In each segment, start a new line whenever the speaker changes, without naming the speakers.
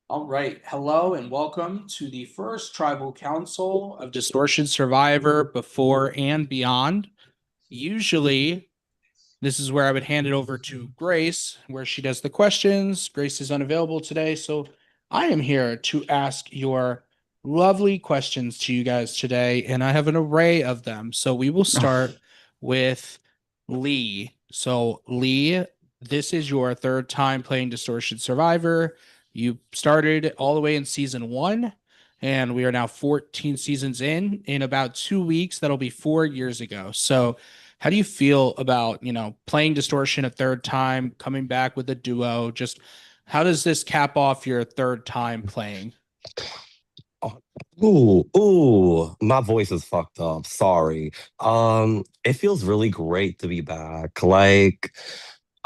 All right. Hello and welcome to the first Tribal Council of Distortion Survivor Before and Beyond. Usually, this is where I would hand it over to Grace, where she does the questions. Grace is unavailable today, so I am here to ask your lovely questions to you guys today, and I have an array of them. So we will start with Lee. So, Lee, this is your third time playing Distortion Survivor. You started all the way in season one, and we are now 14 seasons in. In about 2 weeks, that'll be 4 years ago. So, how do you feel about, playing Distortion a third time, coming back with a duo? Just how does this cap off your third time playing?
Oh, ooh, my voice is fucked up. Sorry. it feels really great to be back.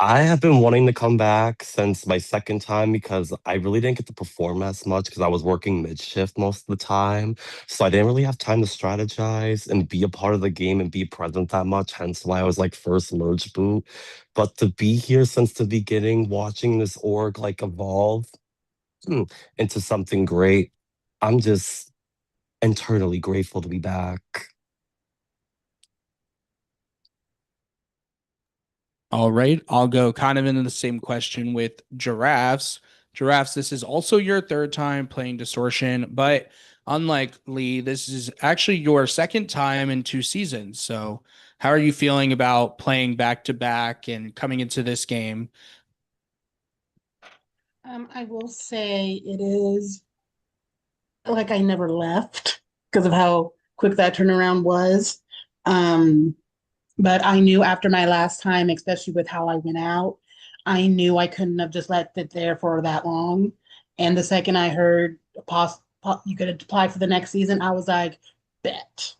I have been wanting to come back since my second time because I really didn't get to perform as much because I was working mid shift most of the time. So I didn't really have time to strategize and be a part of the game and be present that much. Hence why I was like first merge boot. But to be here since the beginning, watching this org like evolve into something great, I'm just internally grateful to be back.
All right, I'll go kind of into the same question with Giraffes. Giraffes, this is also your third time playing Distortion, but unlike Lee, this is actually your second time in 2 seasons. So, how are you feeling about playing back to back and coming into this game?
I will say it is like I never left because of how quick that turnaround was. Um, but I knew after my last time, especially with how I went out, I knew I couldn't have just left it there for that long. And the second I heard you could apply for the next season, I was like, bet.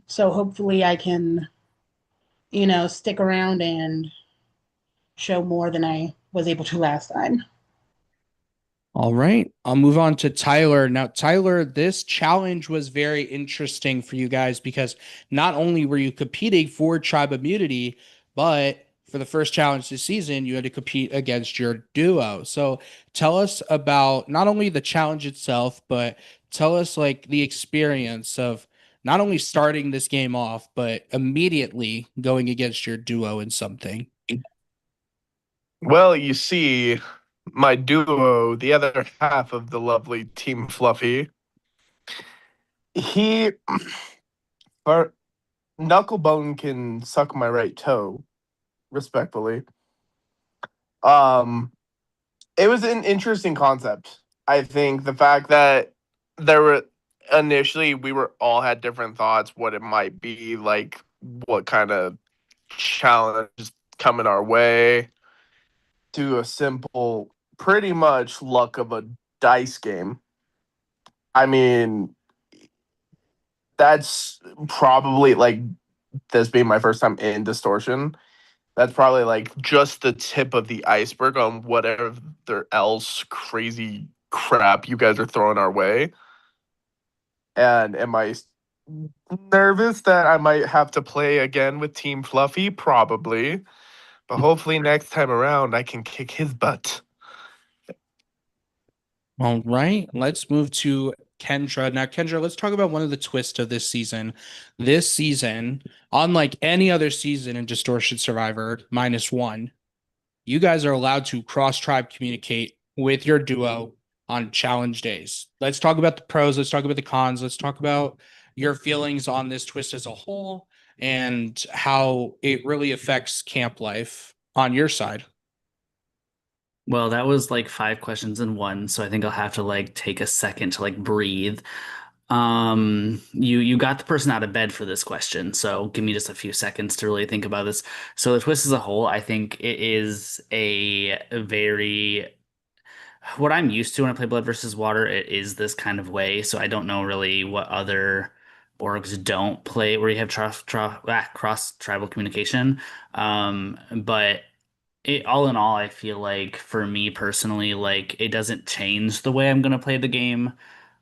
So hopefully I can, stick around and show more than I was able to last time.
All right, I'll move on to Tyler. Now, Tyler, this challenge was very interesting for you guys because not only were you competing for tribe immunity, but for the first challenge this season, you had to compete against your duo. So tell us about not only the challenge itself, but tell us like the experience of not only starting this game off, but immediately going against your duo in something.
Well, you see, my duo, the other half of the lovely Team Fluffy, he, or Knucklebone can suck my right toe, respectfully. Um, it was an interesting concept. I think the fact that there were initially we were all had different thoughts what it might be like, what kind of challenges coming our way to a simple, pretty much luck of a dice game. I mean, that's probably like this being my first time in Distortion. That's probably like just the tip of the iceberg on whatever else crazy crap you guys are throwing our way. And am I nervous that I might have to play again with Team Fluffy? Probably. But hopefully next time around I can kick his butt.
All right, let's move to Kendra. Now, Kendra, let's talk about one of the twists of this season. This season, unlike any other season in Distortion Survivor -1, you guys are allowed to cross tribe communicate with your duo on challenge days. Let's talk about the pros. Let's talk about the cons. Let's talk about your feelings on this twist as a whole and how it really affects camp life on your side.
Well, that was like five questions in one, so I think I'll have to like take a second to like breathe. You got the person out of bed for this question, so give me just a few seconds to really think about this. So the twist as a whole, I think it is a very what I'm used to when I play Blood versus Water. It is this kind of way, so I don't know really what other orgs don't play where you have cross tribal communication. But all in all, I feel like for me personally, like it doesn't change the way I'm gonna play the game.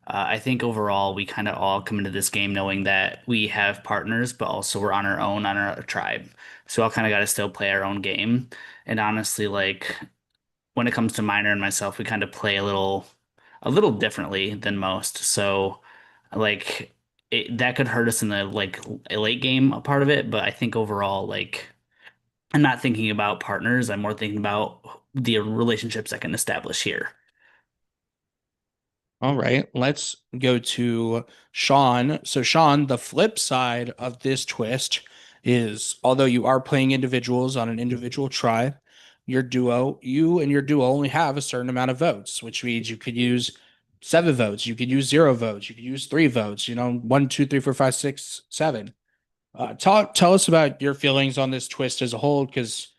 I think overall we kind of all come into this game knowing that we have partners, but also we're on our own on our tribe. So all kind of got to still play our own game. And honestly, like when it comes to Minor and myself, we kind of play a little differently than most. So like that could hurt us in the like late game part of it, but I think overall, like I'm not thinking about partners. I'm more thinking about the relationships I can establish here.
All right, let's go to Sean. So, Sean, the flip side of this twist is although you are playing individuals on an individual tribe, you and your duo only have a certain amount of votes, which means you could use 7 votes, you could use 0 votes, you could use 3 votes, 1, 2, 3, 4, 5, 6, 7. Tell us about your feelings on this twist as a whole, because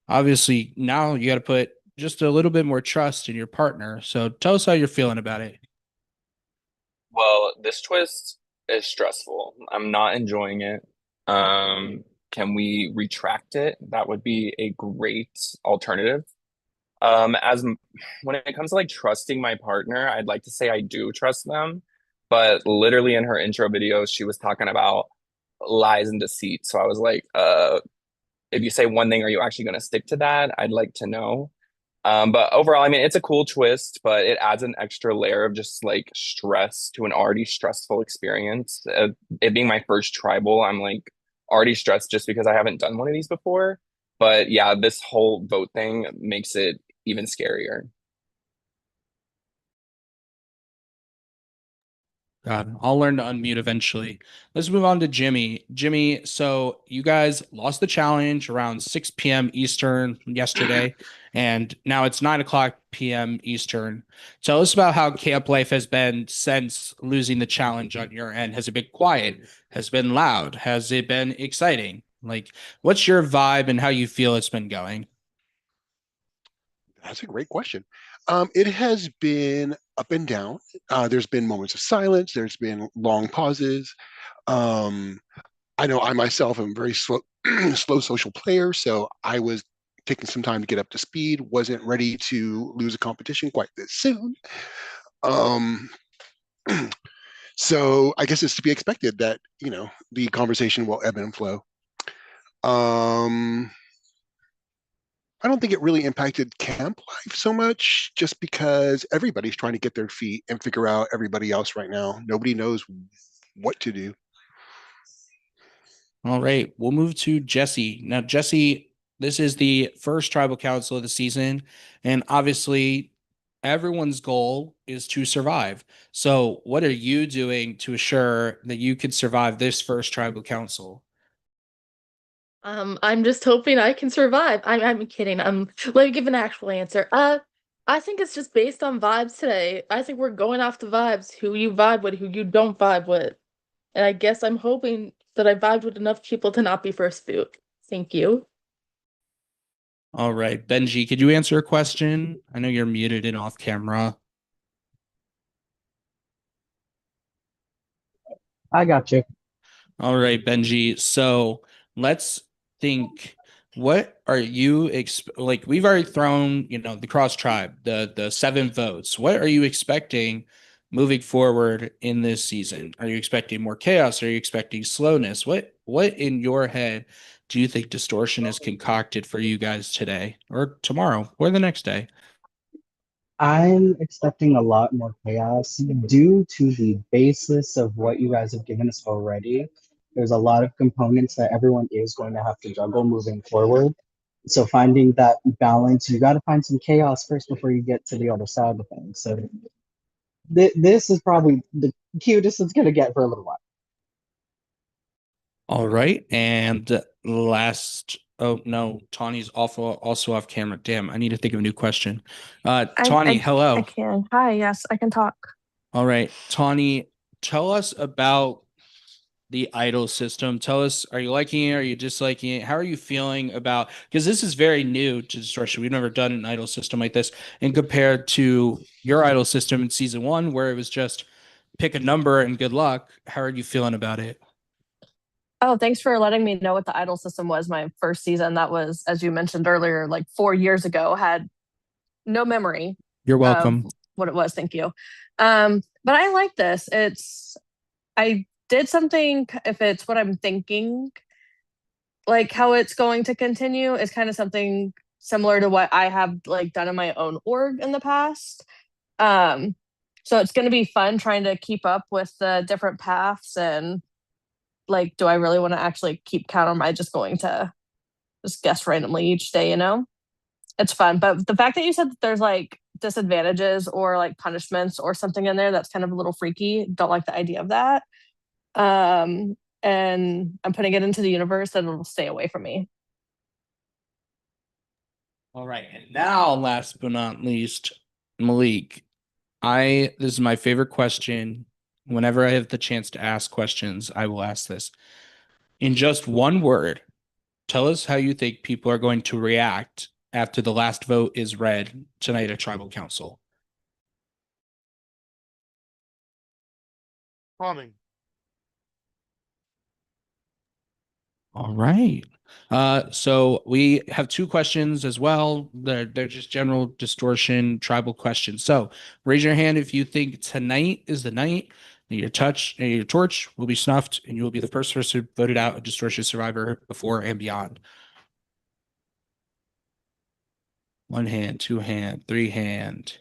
obviously now you got to put just a little bit more trust in your partner. So tell us how you're feeling about it.
Well, this twist is stressful. I'm not enjoying it. Can we retract it? That would be a great alternative. When it comes to like trusting my partner, I'd like to say I do trust them, but literally in her intro video, she was talking about lies and deceit. So I was like, if you say one thing, are you actually going to stick to that? I'd like to know. But overall, I mean, it's a cool twist, but it adds an extra layer of just like stress to an already stressful experience. It being my first tribal, I'm like already stressed just because I haven't done one of these before. But yeah, this whole vote thing makes it even scarier.
God, I'll learn to unmute eventually. Let's move on to Jimmy. Jimmy, so you guys lost the challenge around 6 p.m. Eastern yesterday, and now it's 9 o'clock p.m. Eastern. Tell us about how camp life has been since losing the challenge on your end. Has it been quiet? Has it been loud? Has it been exciting? Like, what's your vibe and how you feel it's been going?
That's a great question. It has been up and down. There's been moments of silence. There's been long pauses. Um, I know I myself am a very slow, slow social player, so I was taking some time to get up to speed. Wasn't ready to lose a competition quite this soon. Um, so I guess it's to be expected that the conversation will ebb and flow. Um, I don't think it really impacted camp life so much, just because everybody's trying to get their feet and figure out everybody else right now. Nobody knows what to do.
All right, we'll move to Jesse. Now, Jesse, this is the first tribal council of the season, and obviously, everyone's goal is to survive. So, what are you doing to assure that you can survive this first tribal council?
I'm just hoping I can survive. I'm kidding. Let me give an actual answer. I think it's just based on vibes today. I think we're going off the vibes, who you vibe with, who you don't vibe with. And I guess I'm hoping that I vibed with enough people to not be first boot. Thank you.
All right, Benji, could you answer a question? I know you're muted and off camera.
I got you.
All right, Benji. So let's think. What are you like? We've already thrown, the cross tribe, the 7 votes. What are you expecting moving forward in this season? Are you expecting more chaos? Are you expecting slowness? What in your head do you think Distortion has concocted for you guys today or tomorrow or the next day?
I'm expecting a lot more chaos due to the basis of what you guys have given us already. There's a lot of components that everyone is going to have to juggle moving forward. So finding that balance, you got to find some chaos first before you get to the other side of things. So this is probably the cutest it's going to get for a little while.
All right. And last, oh no, Tawny's also off camera. Damn, I need to think of a new question. Tawny, hello.
I can. Hi, yes, I can talk.
All right. Tawny, tell us about the idol system. Tell us, are you liking it? Are you disliking it? How are you feeling about, because this is very new to Distortion. We've never done an idol system like this. And compared to your idol system in season 1, where it was just pick a number and good luck, how are you feeling about it?
Oh, thanks for letting me know what the idol system was my first season. That was, as you mentioned earlier, like 4 years ago. Had no memory
You're welcome.
of what it was. Thank you. But I like this. I did something, if it's what I'm thinking, like how it's going to continue is kind of something similar to what I have like done in my own org in the past. So it's going to be fun trying to keep up with the different paths and like, do I really want to actually keep count or am I just going to just guess randomly each day, you know? It's fun. But the fact that you said that there's like disadvantages or like punishments or something in there, that's kind of a little freaky. Don't like the idea of that. And I'm putting it into the universe and it'll stay away from me.
All right, and now last but not least, Malik. This is my favorite question. Whenever I have the chance to ask questions, I will ask this. In just one word, tell us how you think people are going to react after the last vote is read tonight at Tribal Council.
Calming.
All right. So we have two questions as well. They're just general distortion tribal questions. So raise your hand if you think tonight is the night that your torch will be snuffed and you will be the first person voted out a distortion survivor before and beyond. 1 hand, 2 hand, 3 hand.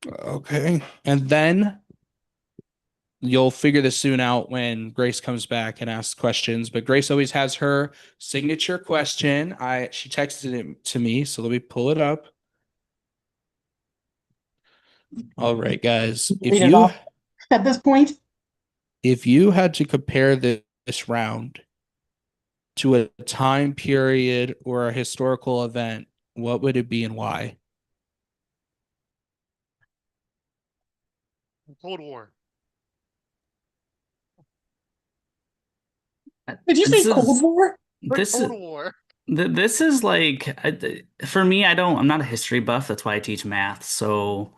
Okay. And then you'll figure this soon out when Grace comes back and asks questions. But Grace always has her signature question. She texted it to me, so let me pull it up. All right, guys.
Read it off at this point.
If you had to compare this round to a time period or a historical event, what would it be and why?
Cold War.
Did you say Cold War?
Cold War.
This is like, for me, I'm not a history buff. That's why I teach math. So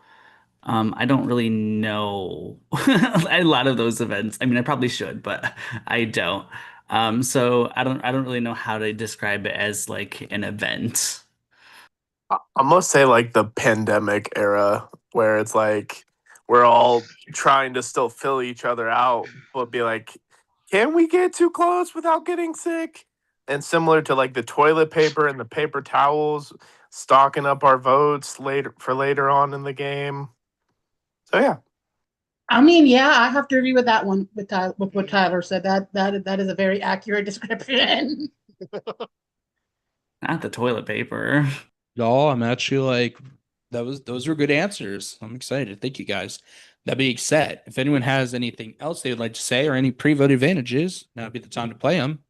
I don't really know a lot of those events. I mean, I probably should, but I don't. So I don't really know how to describe it as like an event.
I must say, like the pandemic era, where it's like we're all trying to still fill each other out, but be like, can we get too close without getting sick? And similar to like the toilet paper and the paper towels, stocking up our votes later on in the game. So yeah.
I mean, yeah, I have to agree with that one with what Tyler said. That is a very accurate description.
Not the toilet paper.
No, I'm actually like, those were good answers. I'm excited. Thank you, guys. That being said, if anyone has anything else they would like to say or any pre-vote advantages, now would be the time to play them.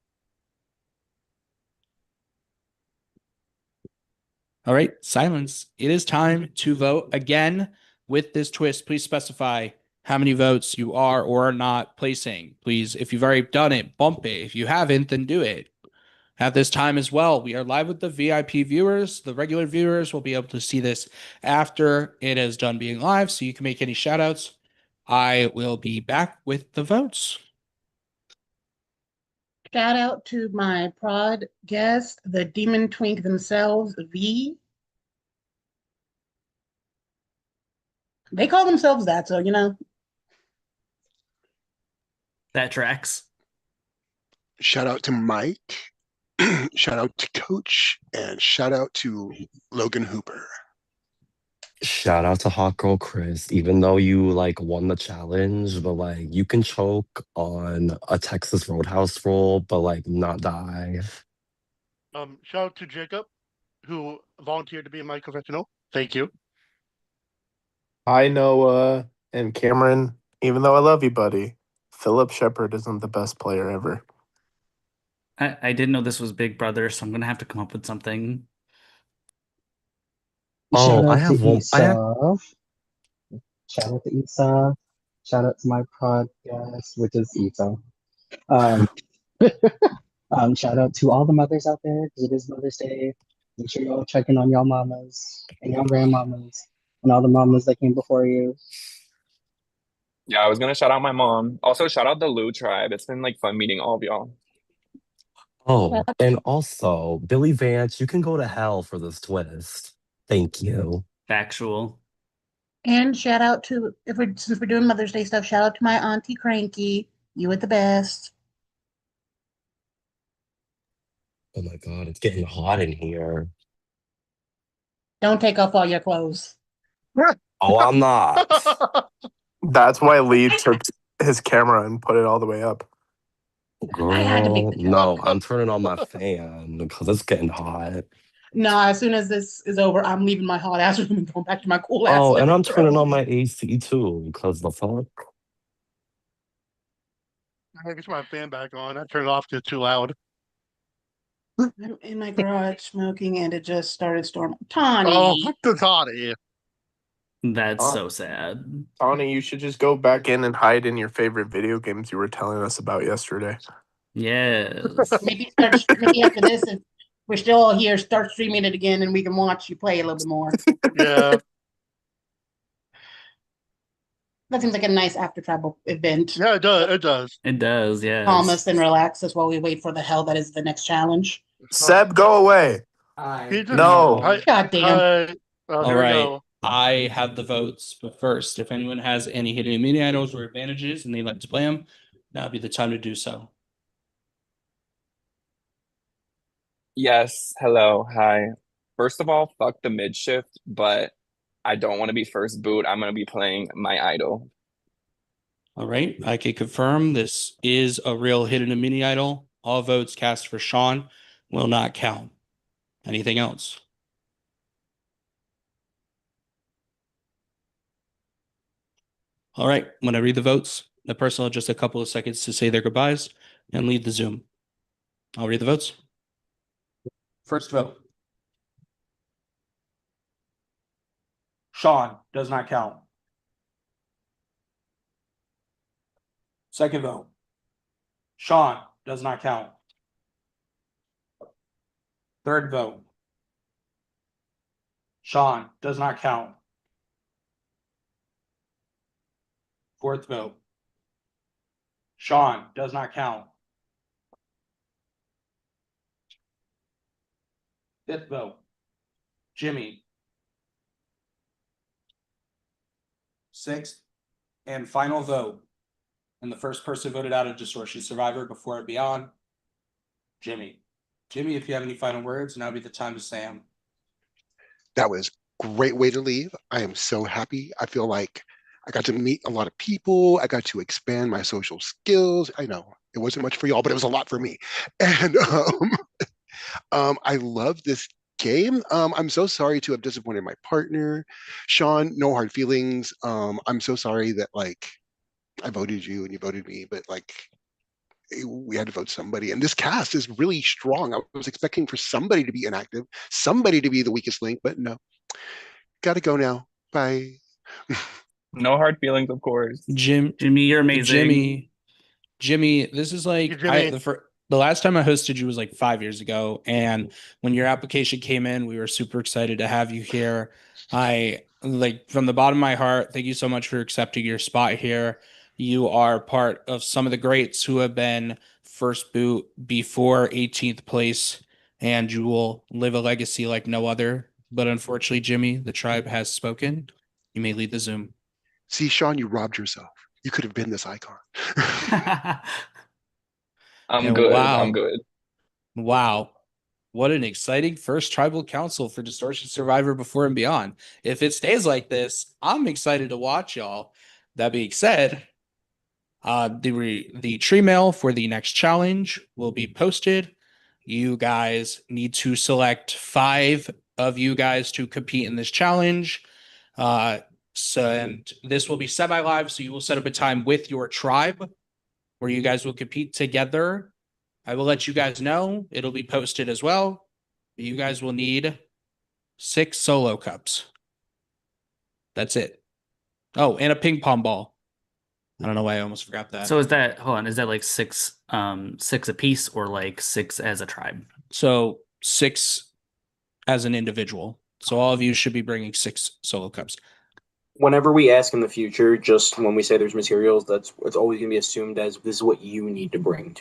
All right, silence. It is time to vote again. With this twist, please specify how many votes you are or are not placing. Please, if you've already done it, bump it. If you haven't, then do it. At this time as well, we are live with the VIP viewers. The regular viewers will be able to see this after it is done being live, so you can make any shout outs. I will be back with the votes.
Shout out to my prod guest, the Demon Twink themselves, V. They call themselves that, so you know.
That tracks.
Shout out to Mike. Shout out to Coach, and shout out to Logan Hooper.
Shout out to Hot Girl Chris, even though you like won the challenge, but like you can choke on a Texas Roadhouse roll, but like not die.
Shout out to Jacob, who volunteered to be in my confessional. Thank you.
Hi, Noah and Cameron. Even though I love you, buddy, Philip Shepard isn't the best player ever.
I didn't know this was Big Brother, so I'm gonna have to come up with something.
Oh,
Shout
I
out
have
to
one.
Esau. Shout out to Esau. Shout out to my podcast, which is Esau. Shout out to all the mothers out there because it is Mother's Day. Make sure y'all checking on y'all mamas and y'all grandmamas and all the mamas that came before you.
Yeah, I was gonna shout out my mom. Also, shout out the Lou tribe. It's been like fun meeting all of y'all.
Oh, and also Billy Vance, you can go to hell for this twist. Thank you.
Factual.
And shout out to, since we're doing Mother's Day stuff, shout out to my auntie Cranky. You were the best.
Oh my god, it's getting hot in here.
Don't take off all your clothes.
Oh, I'm not.
That's why Lee took his camera and put it all the way up.
I had to make
Girl,
the
no,
joke.
I'm turning on my fan because it's getting hot.
No, as soon as this is over, I'm leaving my hot ass room and going back to my cool ass.
Oh, and
living
I'm turning
room.
on my AC too because the fuck.
I get my fan back on. I turned it off because it's too loud.
I'm in my garage smoking, and it just started storming. Tawny.
Oh, the Toddy.
That's
Oh.
so sad.
Tawny, you should just go back in and hide in your favorite video games you were telling us about yesterday.
Yes.
Maybe after this, if we're still all here, start streaming it again, and we can watch you play a little bit more.
Yeah.
That seems like a nice after travel event.
Yeah, it does. It does.
It does, yes.
Calm us and relax us while we wait for the hell that is the next challenge.
Seb, go away.
He just-
No.
God damn.
Oh,
All
here we
right.
go.
I have the votes, but first, if anyone has any hidden immunity items or advantages and they'd like to play them, now would be the time to do so.
Yes. Hello. Hi. First of all, fuck the mid shift, but I don't want to be first boot. I'm going to be playing my idol.
All right, I can confirm this is a real hidden immunity idol. All votes cast for Sean will not count. Anything else? All right, when I read the votes, the person will have just a couple of seconds to say their goodbyes and leave the Zoom. I'll read the votes. First vote. Sean does not count. Second vote. Sean does not count. Third vote. Sean does not count. Fourth vote. Sean does not count. Fifth vote. Jimmy. Sixth and final vote. And the first person voted out of Distortion Survivor before and beyond. Jimmy. Jimmy, if you have any final words, now would be the time to say them.
That was a great way to leave. I am so happy. I feel like I got to meet a lot of people. I got to expand my social skills. I know it wasn't much for y'all, but it was a lot for me. And I love this game. I'm so sorry to have disappointed my partner. Sean, no hard feelings. I'm so sorry that like I voted you and you voted me, but like we had to vote somebody. And this cast is really strong. I was expecting for somebody to be inactive, somebody to be the weakest link, but no. Gotta go now. Bye.
No hard feelings, of course.
Jimmy, you're amazing.
Jimmy, this is like
Jimmy.
the last time I hosted you was like 5 years ago, and when your application came in, we were super excited to have you here. I like from the bottom of my heart, thank you so much for accepting your spot here. You are part of some of the greats who have been first boot before 18th place, and you will live a legacy like no other. But unfortunately, Jimmy, the tribe has spoken. You may lead the Zoom.
See, Sean, you robbed yourself. You could have been this icon.
I'm
And
good.
wow.
I'm good.
Wow. What an exciting first tribal council for Distortion Survivor before and beyond. If it stays like this, I'm excited to watch y'all. That being said, the tree mail for the next challenge will be posted. You guys need to select 5 of you guys to compete in this challenge. And this will be semi-live, so you will set up a time with your tribe where you guys will compete together. I will let you guys know. It'll be posted as well. You guys will need 6 solo cups. That's it. Oh, and a ping pong ball. I don't know why I almost forgot that.
So is that like 6 a piece or like 6 as a tribe?
So 6 as an individual. So all of you should be bringing 6 solo cups.
Whenever we ask in the future, just when we say there's materials, it's always going to be assumed as this is what you need to bring to